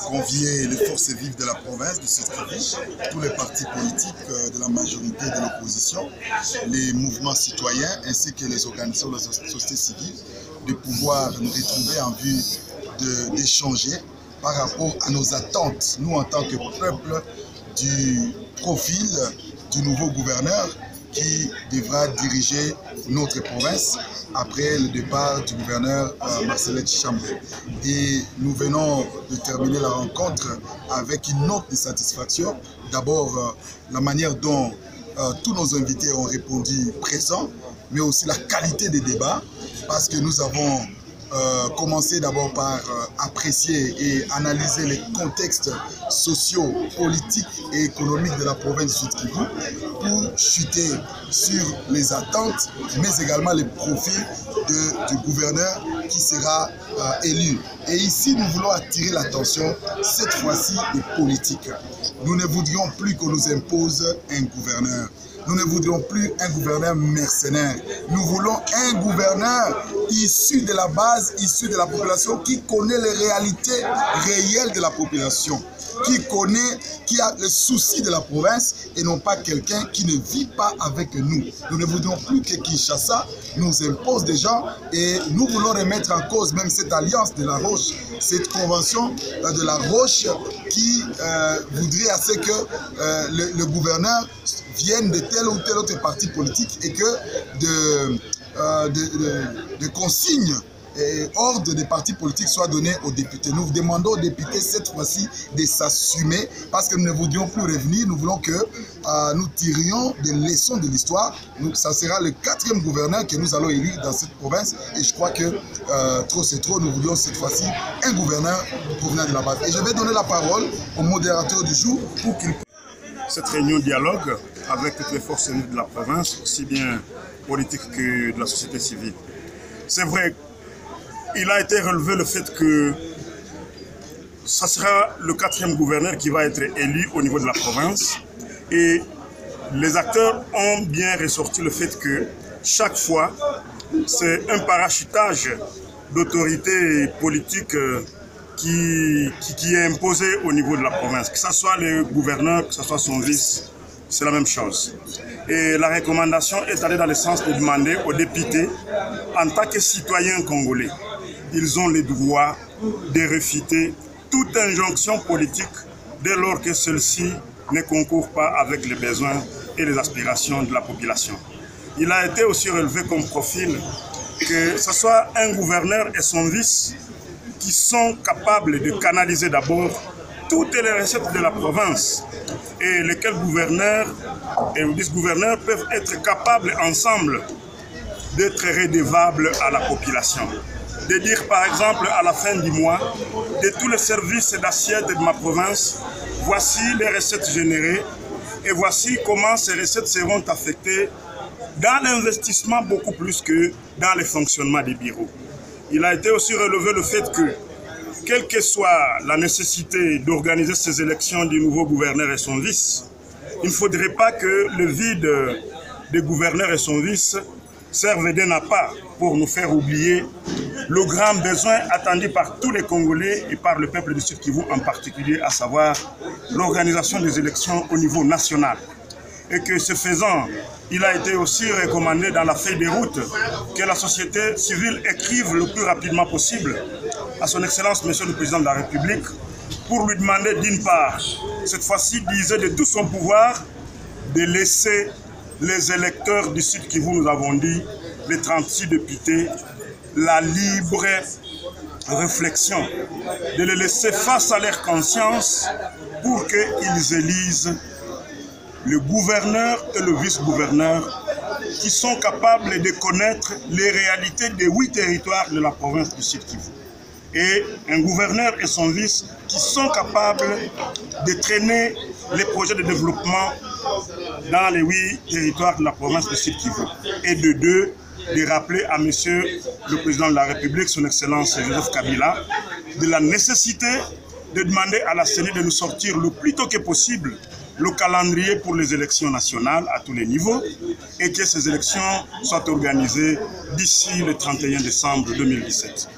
convié les forces vives de la province du Sud-Kivu, tous les partis politiques de la majorité de l'opposition, les mouvements citoyens ainsi que les organisations de la société civile, de pouvoir nous retrouver en vue d'échanger par rapport à nos attentes, nous en tant que peuple, du profil du nouveau gouverneur qui devra diriger notre province après le départ du gouverneur Marcellin Tshamba. Et nous venons de terminer la rencontre avec une note de satisfaction. D'abord, la manière dont tous nos invités ont répondu présents, mais aussi la qualité des débats, parce que nous avons commencer d'abord par apprécier et analyser les contextes sociaux, politiques et économiques de la province du Sud-Kivu pour chuter sur les attentes, mais également les profils du gouverneur qui sera élu. Et ici, nous voulons attirer l'attention, cette fois-ci, des politiques. Nous ne voudrions plus qu'on nous impose un gouverneur. Nous ne voudrions plus un gouverneur mercenaire. Nous voulons un gouverneur issu de la base, issu de la population, qui connaît les réalités réelles de la population, qui a les soucis de la province et non pas quelqu'un qui ne vit pas avec nous. Nous ne voudrions plus que Kinshasa nous impose des gens et nous voulons remettre en cause même cette alliance de la Roche, cette convention de la Roche qui voudrait à ce que le gouverneur vienne de tel ou tel autre parti politique et que de consignes et ordre des partis politiques soient donnés aux députés. Nous demandons aux députés cette fois-ci de s'assumer parce que nous ne voudrions plus revenir. Nous voulons que nous tirions des leçons de l'histoire. Ça sera le 4e gouverneur que nous allons élire dans cette province et je crois que trop c'est trop. Nous voudrions cette fois-ci un gouverneur provenant de la base. Et je vais donner la parole au modérateur du jour pour qu'il... Cette réunion dialogue avec toutes les forces vives de la province, aussi bien politiques que de la société civile. C'est vrai, il a été relevé le fait que ça sera le 4e gouverneur qui va être élu au niveau de la province et les acteurs ont bien ressorti le fait que chaque fois, c'est un parachutage d'autorités politiques qui est imposé au niveau de la province. Que ce soit le gouverneur, que ce soit son vice, c'est la même chose. Et la recommandation est allée dans le sens de demander aux députés, en tant que citoyens congolais, ils ont le droit de réfuter toute injonction politique dès lors que celle-ci ne concourt pas avec les besoins et les aspirations de la population. Il a été aussi relevé comme profil que ce soit un gouverneur et son vice qui sont capables de canaliser d'abord toutes les recettes de la province et lesquels gouverneurs et vice-gouverneurs peuvent être capables ensemble d'être redevables à la population. De dire par exemple à la fin du mois, de tous les services d'assiette de ma province, voici les recettes générées et voici comment ces recettes seront affectées dans l'investissement beaucoup plus que dans le fonctionnement des bureaux. Il a été aussi relevé le fait que, quelle que soit la nécessité d'organiser ces élections du nouveau gouverneur et son vice, il ne faudrait pas que le vide des gouverneurs et son vice serve d'appât pour nous faire oublier le grand besoin attendu par tous les Congolais et par le peuple du Sud-Kivu en particulier, à savoir l'organisation des élections au niveau national. Et que ce faisant, il a été aussi recommandé dans la feuille de route que la société civile écrive le plus rapidement possible à son Excellence, Monsieur le Président de la République, pour lui demander d'une part, cette fois-ci d'user de tout son pouvoir, de laisser les électeurs du Sud-Kivu, nous avons dit, les 36 députés, la libre réflexion, de les laisser face à leur conscience pour qu'ils élisent le gouverneur et le vice-gouverneur qui sont capables de connaître les réalités des 8 territoires de la province du Sud-Kivu. Et un gouverneur et son vice qui sont capables de traîner les projets de développement dans les 8 territoires de la province du Sud-Kivu. Et de rappeler à Monsieur le Président de la République, son Excellence Joseph Kabila, de la nécessité de demander à la CENI de nous sortir le plus tôt que possible le calendrier pour les élections nationales à tous les niveaux et que ces élections soient organisées d'ici le 31 décembre 2017.